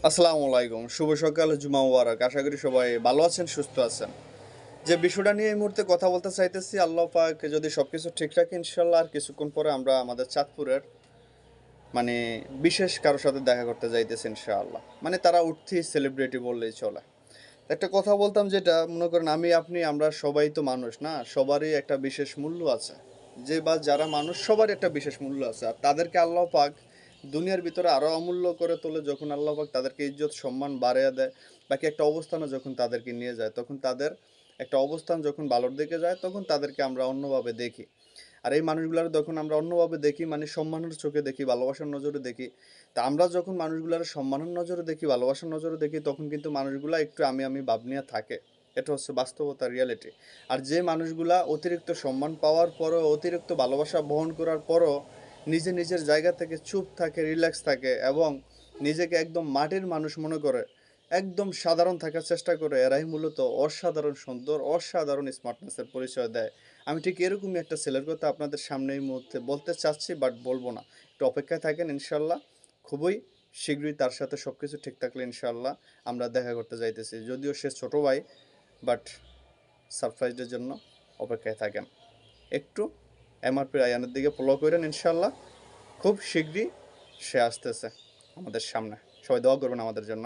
আসসালামু আলাইকুম, শুভ সকাল, জুমা মুবারক। আশা করি সবাই ভালো আছেন, সুস্থ আছেন। যে বিষয়টা নিয়ে এই মুহূর্তে কথা বলতে চাইতেছি, আল্লাহ পাক যদি সবকিছু ঠিক রাখে ইনশাল্লাহ আর কিছুক্ষণ পরে আমরা আমাদের চাঁদপুরের মানে বিশেষ কারোর সাথে দেখা করতে যাইতেছি ইনশাআল্লাহ। মানে তারা উঠতি সেলিব্রিটি বললেই চলে। একটা কথা বলতাম, যেটা মনে করেন আমি আপনি আমরা সবাই তো মানুষ না, সবারই একটা বিশেষ মূল্য আছে। যে বা যারা মানুষ সবারই একটা বিশেষ মূল্য আছে, আর তাদেরকে আল্লাহ পাক দুনিয়ার ভিতরে আরো অমূল্য করে তোলে যখন আল্লাহ পাক তাদেরকে ইজ্জত সম্মান বাড়িয়ে দেয়। বাকি একটা অবস্থানে যখন তাদেরকে নিয়ে যায়, তখন তাদের একটা অবস্থান যখন ভালোর দিকে যায়, তখন তাদেরকে আমরা অন্যভাবে দেখি। আর এই মানুষগুলার যখন আমরা অন্যভাবে দেখি, মানে সম্মানের চোখে দেখি, ভালোবাসার নজরে দেখি। তা আমরা যখন মানুষগুলার সম্মানের নজরে দেখি, ভালোবাসার নজরে দেখি, তখন কিন্তু মানুষগুলা একটু আমি ভাব নিয়ে থাকে। এটা হচ্ছে বাস্তবতা, রিয়ালিটি। আর যে মানুষগুলা অতিরিক্ত সম্মান পাওয়ার পরও, অতিরিক্ত ভালোবাসা বহন করার পরও নিজে নিজের জায়গা থেকে চুপ থাকে, রিল্যাক্স থাকে এবং নিজেকে একদম মাটির মানুষ মনে করে, একদম সাধারণ থাকার চেষ্টা করে, এরাই মূলত অসাধারণ সুন্দর, অসাধারণ স্মার্টনেসের পরিচয় দেয়। আমি ঠিক এরকমই একটা ছেলের কথা আপনাদের সামনে এই মুহূর্তে বলতে চাচ্ছি, বাট বলবো না। একটু অপেক্ষায় থাকেন, ইনশাল্লাহ খুবই শীঘ্রই তার সাথে সব কিছু ঠিক থাকলে ইনশাল্লাহ আমরা দেখা করতে যাইতেছি। যদিও সে ছোট ভাই, বাট সারপ্রাইজের জন্য অপেক্ষায় থাকেন। একটু এমআরপি আয়ানের দিকে ফলো করেন, ইনশাল্লাহ খুব শীঘ্রই সে আসতেছে আমাদের সামনে। সবাই দোয়া করবেন আমাদের জন্য।